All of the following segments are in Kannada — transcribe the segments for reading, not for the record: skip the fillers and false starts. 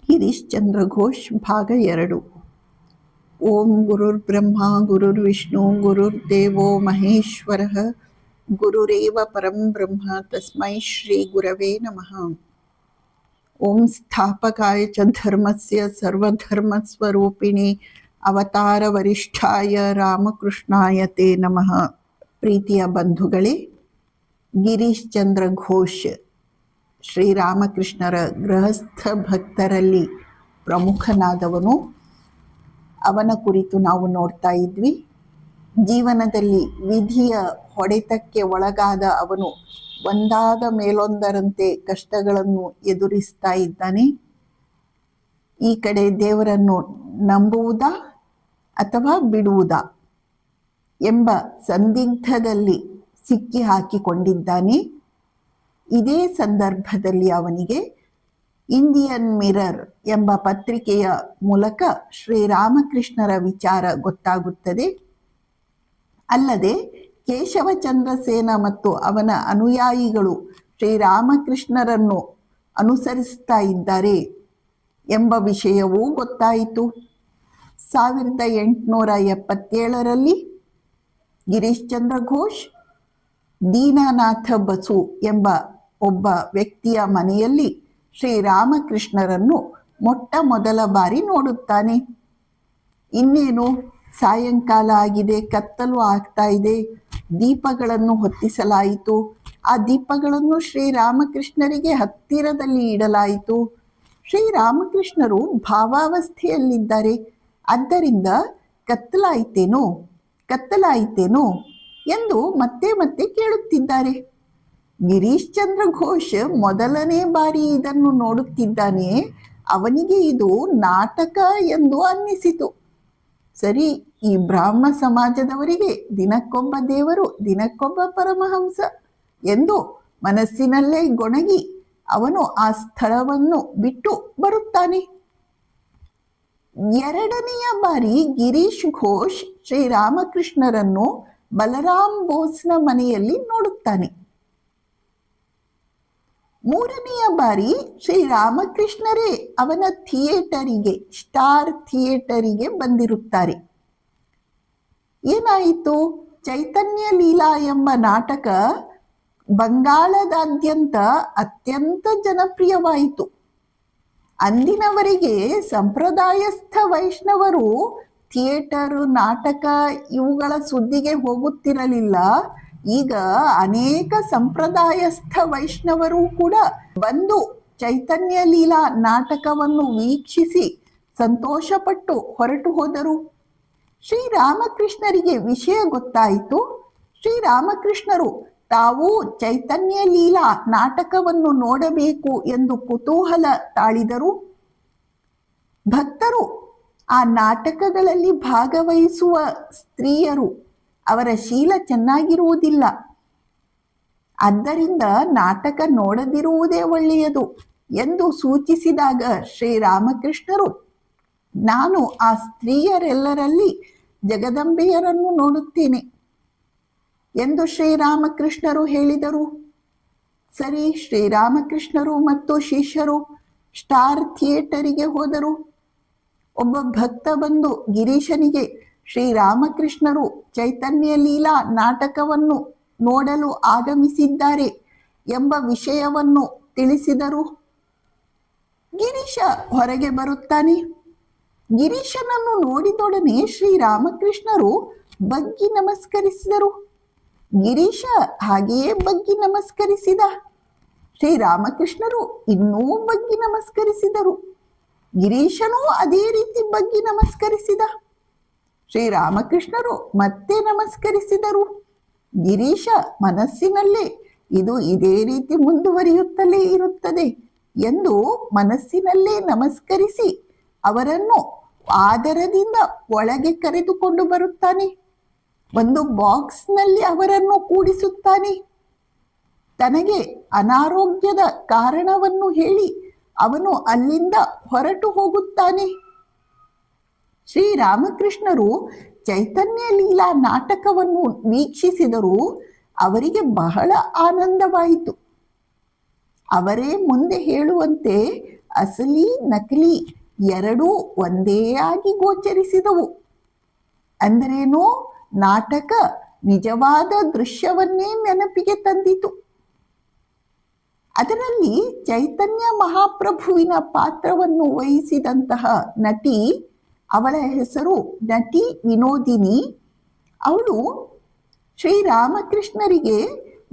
ಗಿರೀಶ್ಚಂದ್ರ ಘೋಷ್ ಭಾಗ 2. ಓಂ ಗುರುರ್ ಬ್ರಹ್ಮ ಗುರುರ್ ವಿಷ್ಣು ಗುರುರ್ ದೇವೋ ಮಹೇಶ್ವರಃ ಗುರುರೇವ ಪರಂ ಬ್ರಹ್ಮ ತಸ್ಮೈ ಶ್ರೀ ಗುರವೇ ನಮಃ. ಓಂ ಸ್ಥಾಪಕಾಯ ಚ ಧರ್ಮಸ್ಯ ಸರ್ವಧರ್ಮ ಸ್ವರೂಪಿಣಿ ಅವತಾರ ವರಿಷ್ಠಾಯ ರಾಮಕೃಷ್ಣಾಯ ತೇ ನಮಃ. ಪ್ರೀತಿಯ ಬಂಧುಗಳೇ, ಗಿರೀಶ್ಚಂದ್ರ ಘೋಷ್ ಶ್ರೀರಾಮಕೃಷ್ಣರ ಗೃಹಸ್ಥ ಭಕ್ತರಲ್ಲಿ ಪ್ರಮುಖನಾದವನು. ಅವನ ಕುರಿತು ನಾವು ನೋಡ್ತಾ ಇದ್ವಿ. ಜೀವನದಲ್ಲಿ ವಿಧಿಯ ಹೊಡೆತಕ್ಕೆ ಒಳಗಾದ ಅವನು ಒಂದಾದ ಮೇಲೊಂದರಂತೆ ಕಷ್ಟಗಳನ್ನು ಎದುರಿಸ್ತಾ ಇದ್ದಾನೆ. ಈ ಕಡೆ ದೇವರನ್ನು ನಂಬುವುದಾ ಅಥವಾ ಬಿಡುವುದಾ ಎಂಬ ಸಂದಿಗ್ಧದಲ್ಲಿ ಸಿಕ್ಕಿ ಹಾಕಿಕೊಂಡಿದ್ದಾನೆ. ಇದೇ ಸಂದರ್ಭದಲ್ಲಿ ಅವನಿಗೆ ಇಂಡಿಯನ್ ಮಿರರ್ ಎಂಬ ಪತ್ರಿಕೆಯ ಮೂಲಕ ಶ್ರೀರಾಮಕೃಷ್ಣರ ವಿಚಾರ ಗೊತ್ತಾಗುತ್ತದೆ. ಅಲ್ಲದೆ ಕೇಶವಚಂದ್ರಸೇನ ಮತ್ತು ಅವನ ಅನುಯಾಯಿಗಳು ಶ್ರೀರಾಮಕೃಷ್ಣರನ್ನು ಅನುಸರಿಸ್ತಾ ಇದ್ದಾರೆ ಎಂಬ ವಿಷಯವೂ ಗೊತ್ತಾಯಿತು. 1877ರಲ್ಲಿ ಗಿರೀಶ್ಚಂದ್ರ ಘೋಷ್ ದೀನನಾಥ ಬಸು ಎಂಬ ಒಬ್ಬ ವ್ಯಕ್ತಿಯ ಮನೆಯಲ್ಲಿ ಶ್ರೀರಾಮಕೃಷ್ಣರನ್ನು ಮೊಟ್ಟ ಮೊದಲ ಬಾರಿ ನೋಡುತ್ತಾನೆ. ಇನ್ನೇನು, ಸಾಯಂಕಾಲ ಆಗಿದೆ, ಕತ್ತಲು ಆಗ್ತಾ ಇದೆ, ದೀಪಗಳನ್ನು ಹೊತ್ತಿಸಲಾಯಿತು. ಆ ದೀಪಗಳನ್ನು ಶ್ರೀರಾಮಕೃಷ್ಣರಿಗೆ ಹತ್ತಿರದಲ್ಲಿ ಇಡಲಾಯಿತು. ಶ್ರೀರಾಮಕೃಷ್ಣರು ಭಾವಾವಸ್ಥೆಯಲ್ಲಿದ್ದಾರೆ. ಆದ್ದರಿಂದ ಕತ್ತಲಾಯಿತೇನೋ ಎಂದು ಮತ್ತೆ ಮತ್ತೆ ಕೇಳುತ್ತಿದ್ದಾರೆ. ಗಿರೀಶ್ಚಂದ್ರ ಘೋಷ್ ಮೊದಲನೇ ಬಾರಿ ಇದನ್ನು ನೋಡುತ್ತಿದ್ದಾನೆ. ಅವನಿಗೆ ಇದು ನಾಟಕ ಎಂದು ಅನ್ನಿಸಿತು. ಸರಿ, ಈ ಬ್ರಾಹ್ಮ ಸಮಾಜದವರಿಗೆ ದಿನಕ್ಕೊಬ್ಬ ದೇವರು, ದಿನಕ್ಕೊಬ್ಬ ಪರಮಹಂಸ ಎಂದು ಮನಸ್ಸಿನಲ್ಲೇ ಗೊಣಗಿ ಅವನು ಆ ಸ್ಥಳವನ್ನು ಬಿಟ್ಟು ಬರುತ್ತಾನೆ. ಎರಡನೆಯ ಬಾರಿ ಗಿರೀಶ್ ಘೋಷ್ ಶ್ರೀರಾಮಕೃಷ್ಣರನ್ನು ಬಲರಾಮ್ ಬೋಸ್ನ ಮನೆಯಲ್ಲಿ ನೋಡುತ್ತಾನೆ. ಮೂರನೆಯ ಬಾರಿ ಶ್ರೀರಾಮಕೃಷ್ಣರೇ ಅವನ ಥಿಯೇಟರಿಗೆ, ಸ್ಟಾರ್ ಥಿಯೇಟರಿಗೆ ಬಂದಿರುತ್ತಾರೆ. ಏನಾಯಿತು? ಚೈತನ್ಯ ಲೀಲಾ ಎಂಬ ನಾಟಕ ಬಂಗಾಳದಾದ್ಯಂತ ಅತ್ಯಂತ ಜನಪ್ರಿಯವಾಯಿತು. ಅಂದಿನವರೆಗೆ ಸಂಪ್ರದಾಯಸ್ಥ ವೈಷ್ಣವರು ಥಿಯೇಟರ್, ನಾಟಕ ಇವುಗಳ ಸುದ್ದಿಗೆ ಹೋಗುತ್ತಿರಲಿಲ್ಲ. ಈಗ ಅನೇಕ ಸಂಪ್ರದಾಯಸ್ಥ ವೈಷ್ಣವರು ಕೂಡ ಬಂದು ಚೈತನ್ಯ ಲೀಲಾ ನಾಟಕವನ್ನು ವೀಕ್ಷಿಸಿ ಸಂತೋಷಪಟ್ಟು ಹೊರಟು ಹೋದರು. ಶ್ರೀರಾಮಕೃಷ್ಣರಿಗೆ ವಿಷಯ ಗೊತ್ತಾಯಿತು. ಶ್ರೀರಾಮಕೃಷ್ಣರು ತಾವು ಚೈತನ್ಯ ಲೀಲಾ ನಾಟಕವನ್ನು ನೋಡಬೇಕು ಎಂದು ಕುತೂಹಲ ತಾಳಿದರು. ಭಕ್ತರು, ಆ ನಾಟಕಗಳಲ್ಲಿ ಭಾಗವಹಿಸುವ ಸ್ತ್ರೀಯರು, ಅವರ ಶೀಲ ಚೆನ್ನಾಗಿರುವುದಿಲ್ಲ. ಆದ್ದರಿಂದ ನಾಟಕ ನೋಡದಿರುವುದೇ ಒಳ್ಳೆಯದು ಎಂದು ಸೂಚಿಸಿದಾಗ ಶ್ರೀರಾಮಕೃಷ್ಣರು, ನಾನು ಆ ಸ್ತ್ರೀಯರೆಲ್ಲರಲ್ಲಿ ಜಗದಂಬೆಯರನ್ನು ನೋಡುತ್ತೇನೆ ಎಂದು ಶ್ರೀರಾಮಕೃಷ್ಣರು ಹೇಳಿದರು. ಸರಿ, ಶ್ರೀರಾಮಕೃಷ್ಣರು ಮತ್ತು ಶಿಷ್ಯರು ಸ್ಟಾರ್ ಥಿಯೇಟರಿಗೆ ಹೋದರು. ಒಬ್ಬ ಭಕ್ತ ಬಂದು ಗಿರೀಶನಿಗೆ ಶ್ರೀರಾಮಕೃಷ್ಣರು ಚೈತನ್ಯ ಲೀಲಾ ನಾಟಕವನ್ನು ನೋಡಲು ಆಗಮಿಸಿದ್ದಾರೆ ಎಂಬ ವಿಷಯವನ್ನು ತಿಳಿಸಿದರು. ಗಿರೀಶ ಹೊರಗೆ ಬರುತ್ತಾನೆ. ಗಿರೀಶನನ್ನು ನೋಡಿದೊಡನೆ ಶ್ರೀರಾಮಕೃಷ್ಣರು ಬಗ್ಗಿ ನಮಸ್ಕರಿಸಿದರು. ಗಿರೀಶ ಹಾಗೆಯೇ ಬಗ್ಗಿ ನಮಸ್ಕರಿಸಿದ. ಶ್ರೀರಾಮಕೃಷ್ಣರು ಇನ್ನೂ ಬಗ್ಗಿ ನಮಸ್ಕರಿಸಿದರು. ಗಿರೀಶನೂ ಅದೇ ರೀತಿ ಬಗ್ಗಿ ನಮಸ್ಕರಿಸಿದ. ಶ್ರೀರಾಮಕೃಷ್ಣರು ಮತ್ತೆ ನಮಸ್ಕರಿಸಿದರು. ಗಿರೀಶ ಮನಸ್ಸಿನಲ್ಲೇ ಇದು ಇದೇ ರೀತಿ ಮುಂದುವರಿಯುತ್ತಲೇ ಇರುತ್ತದೆ ಎಂದು ಮನಸ್ಸಿನಲ್ಲೇ ನಮಸ್ಕರಿಸಿ ಅವರನ್ನು ಆದರದಿಂದ ಒಳಗೆ ಕರೆದುಕೊಂಡು ಬರುತ್ತಾನೆ. ಒಂದು ಬಾಕ್ಸ್ನಲ್ಲಿ ಅವರನ್ನು ಕೂಡಿಸುತ್ತಾನೆ. ತನಗೆ ಅನಾರೋಗ್ಯದ ಕಾರಣವನ್ನು ಹೇಳಿ ಅವನು ಅಲ್ಲಿಂದ ಹೊರಟು ಹೋಗುತ್ತಾನೆ. ಶ್ರೀರಾಮಕೃಷ್ಣರು ಚೈತನ್ಯ ಲೀಲಾ ನಾಟಕವನ್ನು ವೀಕ್ಷಿಸಿದರೂ ಅವರಿಗೆ ಬಹಳ ಆನಂದವಾಯಿತು. ಅವರೇ ಮುಂದೆ ಹೇಳುವಂತೆ ಅಸಲಿ ನಕಲಿ ಎರಡೂ ಒಂದೇ ಆಗಿ ಗೋಚರಿಸಿದವು. ಅಂದ್ರೇನೋ ನಾಟಕ ನಿಜವಾದ ದೃಶ್ಯವನ್ನೇ ನೆನಪಿಗೆ ತಂದಿತು. ಅದರಲ್ಲಿ ಚೈತನ್ಯ ಮಹಾಪ್ರಭುವಿನ ಪಾತ್ರವನ್ನು ವಹಿಸಿದಂತಹ ನಟಿ, ಅವಳ ಹೆಸರು ನಟಿ ವಿನೋದಿನಿ. ಅವಳು ಶ್ರೀರಾಮಕೃಷ್ಣರಿಗೆ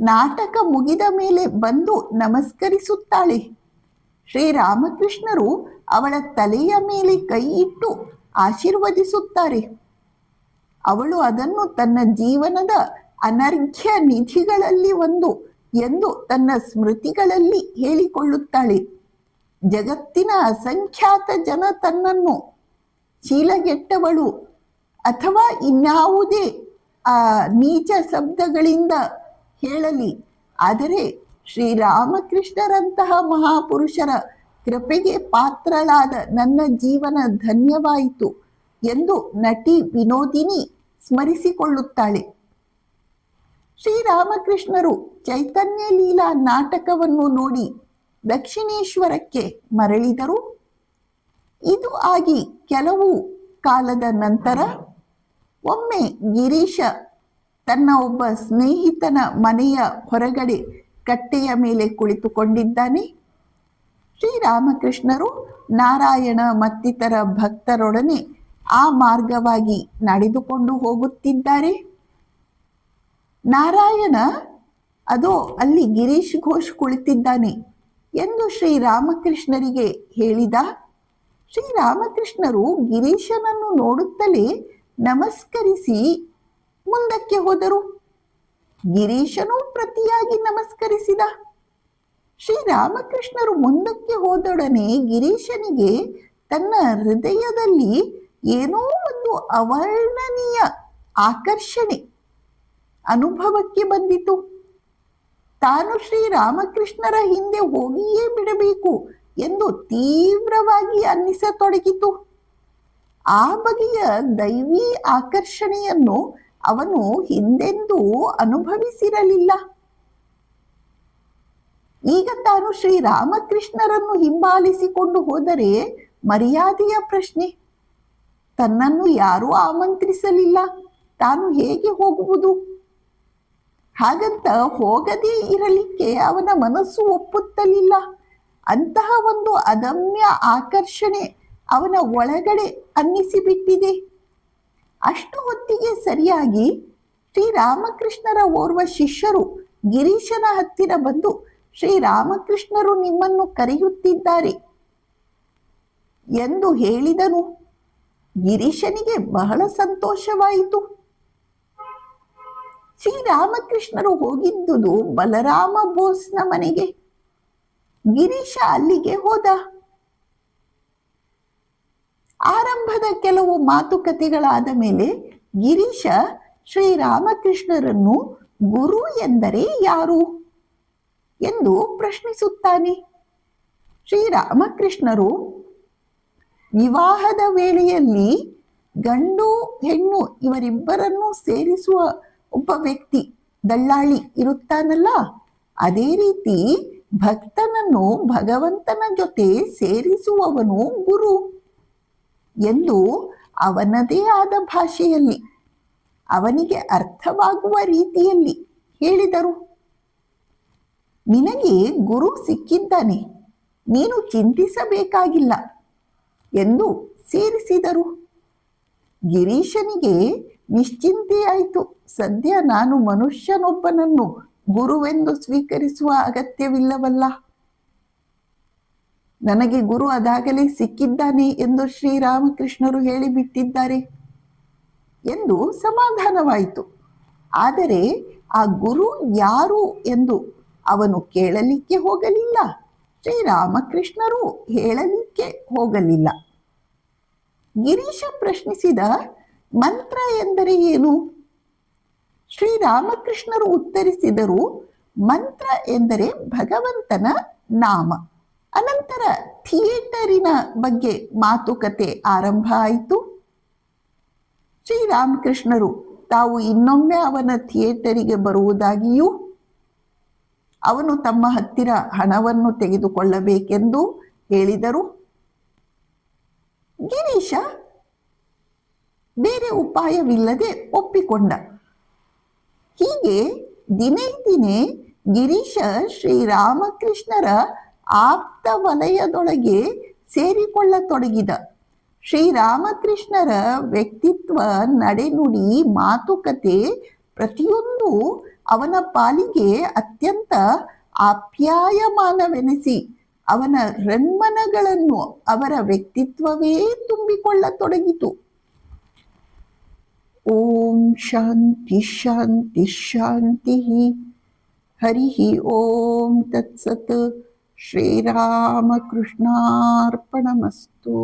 ನಾಟಕ ಮುಗಿದ ಮೇಲೆ ಬಂದು ನಮಸ್ಕರಿಸುತ್ತಾಳೆ. ಶ್ರೀರಾಮಕೃಷ್ಣರು ಅವಳ ತಲೆಯ ಮೇಲೆ ಕೈ ಇಟ್ಟು ಆಶೀರ್ವದಿಸುತ್ತಾರೆ. ಅವಳು ಅದನ್ನು ತನ್ನ ಜೀವನದ ಅನರ್ಘ್ಯ ನಿಧಿಗಳಲ್ಲಿ ಒಂದು ಎಂದು ತನ್ನ ಸ್ಮೃತಿಗಳಲ್ಲಿ ಹೇಳಿಕೊಳ್ಳುತ್ತಾಳೆ. ಜಗತ್ತಿನ ಅಸಂಖ್ಯಾತ ಜನ ತನ್ನನ್ನು ಶೀಲಗೆಟ್ಟವಳು ಅಥವಾ ಇನ್ಯಾವುದೇ ನೀಚ ಶಬ್ದಗಳಿಂದ ಹೇಳಲಿ, ಆದರೆ ಶ್ರೀರಾಮಕೃಷ್ಣರಂತಹ ಮಹಾಪುರುಷರ ಕೃಪೆಗೆ ಪಾತ್ರಳಾದ ನನ್ನ ಜೀವನ ಧನ್ಯವಾಯಿತು ಎಂದು ನಟಿ ವಿನೋದಿನಿ ಸ್ಮರಿಸಿಕೊಳ್ಳುತ್ತಾಳೆ. ಶ್ರೀರಾಮಕೃಷ್ಣರು ಚೈತನ್ಯ ಲೀಲಾ ನಾಟಕವನ್ನು ನೋಡಿ ದಕ್ಷಿಣೇಶ್ವರಕ್ಕೆ ಮರಳಿದರು. ಇದು ಆಗಿ ಕೆಲವು ಕಾಲದ ನಂತರ ಒಮ್ಮೆ ಗಿರೀಶ ತನ್ನ ಒಬ್ಬ ಸ್ನೇಹಿತನ ಮನೆಯ ಹೊರಗಡೆ ಕಟ್ಟೆಯ ಮೇಲೆ ಕುಳಿತುಕೊಂಡಿದ್ದಾನೆ. ಶ್ರೀರಾಮಕೃಷ್ಣರು ನಾರಾಯಣ ಮತ್ತಿತರ ಭಕ್ತರೊಡನೆ ಆ ಮಾರ್ಗವಾಗಿ ನಡೆದುಕೊಂಡು ಹೋಗುತ್ತಿದ್ದಾರೆ. ನಾರಾಯಣ ಅದೋ ಅಲ್ಲಿ ಗಿರೀಶ್ ಘೋಷ್ ಕುಳಿತಿದ್ದಾನೆ ಎಂದು ಶ್ರೀರಾಮಕೃಷ್ಣರಿಗೆ ಹೇಳಿದ. ಶ್ರೀರಾಮಕೃಷ್ಣರು ಗಿರೀಶನನ್ನು ನೋಡುತ್ತಲೇ ನಮಸ್ಕರಿಸಿ ಮುಂದಕ್ಕೆ ಹೋದರು. ಗಿರೀಶನು ಪ್ರತಿಯಾಗಿ ನಮಸ್ಕರಿಸಿದ. ಶ್ರೀರಾಮಕೃಷ್ಣರು ಮುಂದಕ್ಕೆ ಹೋದೊಡನೆ ಗಿರೀಶನಿಗೆ ತನ್ನ ಹೃದಯದಲ್ಲಿ ಏನೋ ಒಂದು ಅವರ್ಣನೀಯ ಆಕರ್ಷಣೆ ಅನುಭವಕ್ಕೆ ಬಂದಿತು. ತಾನು ಶ್ರೀರಾಮಕೃಷ್ಣರ ಹಿಂದೆ ಹೋಗಿಯೇ ಬಿಡಬೇಕು ಎಂದು ತೀವ್ರವಾಗಿ ಅನ್ನಿಸತೊಡಗಿತು. ಆ ಬಗೆಯ ದೈವಿ ಆಕರ್ಷಣೆಯನ್ನು ಅವನು ಹಿಂದೆಂದೂ ಅನುಭವಿಸಿರಲಿಲ್ಲ. ಈಗ ತಾನು ಶ್ರೀರಾಮಕೃಷ್ಣರನ್ನು ಹಿಂಬಾಲಿಸಿಕೊಂಡು ಹೋದರೆ ಮರ್ಯಾದೆಯ ಪ್ರಶ್ನೆ. ತನ್ನನ್ನು ಯಾರೂ ಆಮಂತ್ರಿಸಲಿಲ್ಲ, ತಾನು ಹೇಗೆ ಹೋಗುವುದು? ಹಾಗಂತ ಹೋಗದೇ ಇರಲಿಕ್ಕೆ ಅವನ ಮನಸ್ಸು ಒಪ್ಪುತ್ತಲಿಲ್ಲ. ಅಂತಹ ಒಂದು ಅದಮ್ಯ ಆಕರ್ಷಣೆ ಅವನ ಒಳಗಡೆ ಅನ್ನಿಸಿಬಿಟ್ಟಿದೆ. ಅಷ್ಟು ಹೊತ್ತಿಗೆ ಸರಿಯಾಗಿ ಶ್ರೀರಾಮಕೃಷ್ಣರ ಓರ್ವ ಶಿಷ್ಯರು ಗಿರೀಶನ ಹತ್ತಿರ ಬಂದು, ಶ್ರೀರಾಮಕೃಷ್ಣರು ನಿಮ್ಮನ್ನು ಕರೆಯುತ್ತಿದ್ದಾರೆ ಎಂದು ಹೇಳಿದನು. ಗಿರೀಶನಿಗೆ ಬಹಳ ಸಂತೋಷವಾಯಿತು. ಶ್ರೀರಾಮಕೃಷ್ಣರು ಹೋಗಿದ್ದುದು ಬಲರಾಮ ಬೋಸ್ನ ಮನೆಗೆ. ಗಿರೀಶ ಅಲ್ಲಿಗೆ ಹೋದ. ಆರಂಭದ ಕೆಲವು ಮಾತುಕತೆಗಳಾದ ಮೇಲೆ ಗಿರೀಶ ಶ್ರೀರಾಮಕೃಷ್ಣರನ್ನು ಗುರು ಎಂದರೆ ಯಾರು ಎಂದು ಪ್ರಶ್ನಿಸುತ್ತಾನೆ. ಶ್ರೀರಾಮಕೃಷ್ಣರು ವಿವಾಹದ ವೇಳೆಯಲ್ಲಿ ಗಂಡು ಹೆಣ್ಣು ಇವರಿಬ್ಬರನ್ನು ಸೇರಿಸುವ ಒಬ್ಬ ವ್ಯಕ್ತಿ ದಳ್ಳಾಳಿ ಇರುತ್ತಾನಲ್ಲ, ಅದೇ ರೀತಿ ಭಕ್ತನನ್ನು ಭಗವಂತನ ಜೊತೆ ಸೇರಿಸುವವನು ಗುರು ಎಂದು ಅವನದೇ ಆದ ಭಾಷೆಯಲ್ಲಿ ಅವನಿಗೆ ಅರ್ಥವಾಗುವ ರೀತಿಯಲ್ಲಿ ಹೇಳಿದರು. ನಿನಗೆ ಗುರು ಸಿಕ್ಕಿದ್ದಾನೆ, ನೀನು ಚಿಂತಿಸಬೇಕಾಗಿಲ್ಲ ಎಂದು ಸೇರಿಸಿದರು. ಗಿರೀಶನಿಗೆ ನಿಶ್ಚಿಂತೆಯಾಯಿತು. ಸದ್ಯ ನಾನು ಮನುಷ್ಯನೊಬ್ಬನನ್ನು ಗುರುವೆಂದು ಸ್ವೀಕರಿಸುವ ಅಗತ್ಯವಿಲ್ಲವಲ್ಲ, ನನಗೆ ಗುರು ಅದಾಗಲೇ ಸಿಕ್ಕಿದ್ದಾನೆ ಎಂದು ಶ್ರೀರಾಮಕೃಷ್ಣರು ಹೇಳಿಬಿಟ್ಟಿದ್ದಾರೆ ಎಂದು ಸಮಾಧಾನವಾಯಿತು. ಆದರೆ ಆ ಗುರು ಯಾರು ಎಂದು ಅವನು ಕೇಳಲಿಕ್ಕೆ ಹೋಗಲಿಲ್ಲ, ಶ್ರೀರಾಮಕೃಷ್ಣರು ಹೇಳಲಿಕ್ಕೆ ಹೋಗಲಿಲ್ಲ. ಗಿರೀಶ ಪ್ರಶ್ನಿಸಿದ, ಮಂತ್ರ ಎಂದರೆ ಏನು? ಶ್ರೀರಾಮಕೃಷ್ಣರು ಉತ್ತರಿಸಿದರು, ಮಂತ್ರ ಎಂದರೆ ಭಗವಂತನ ನಾಮ. ಅನಂತರ ಥಿಯೇಟರಿನ ಬಗ್ಗೆ ಮಾತುಕತೆ ಆರಂಭ ಆಯಿತು. ಶ್ರೀರಾಮಕೃಷ್ಣರು ತಾವು ಇನ್ನೊಮ್ಮೆ ಅವನ ಥಿಯೇಟರಿಗೆ ಬರುವುದಾಗಿಯೂ ಅವನು ತಮ್ಮ ಹತ್ತಿರ ಹಣವನ್ನು ತೆಗೆದುಕೊಳ್ಳಬೇಕೆಂದು ಹೇಳಿದರು. ಗಿರೀಶ ಬೇರೆ ಉಪಾಯವಿಲ್ಲದೆ ಒಪ್ಪಿಕೊಂಡ. ಹೀಗೆ ದಿನೇ ದಿನೇ ಗಿರೀಶ ಶ್ರೀರಾಮಕೃಷ್ಣರ ಆಪ್ತ ವಲಯದೊಳಗೆ ಸೇರಿಕೊಳ್ಳತೊಡಗಿದ. ಶ್ರೀರಾಮಕೃಷ್ಣರ ವ್ಯಕ್ತಿತ್ವ, ನಡೆನುಡಿ, ಮಾತುಕತೆ ಪ್ರತಿಯೊಂದು ಅವನ ಪಾಲಿಗೆ ಅತ್ಯಂತ ಆಪ್ಯಾಯಮಾನವೆನಿಸಿ ಅವನ ರನ್ಮನಗಳನ್ನು ಅವರ ವ್ಯಕ್ತಿತ್ವವೇ ತುಂಬಿಕೊಳ್ಳತೊಡಗಿತು. ಓಂ ಶಾಂತಿ ಶಾಂತಿ ಶಾಂತಿ. ಹರಿ ಓಂ ತತ್ಸತ್. ಶ್ರೀರಾಮಕೃಷ್ಣಾರ್ಪಣಮಸ್ತು.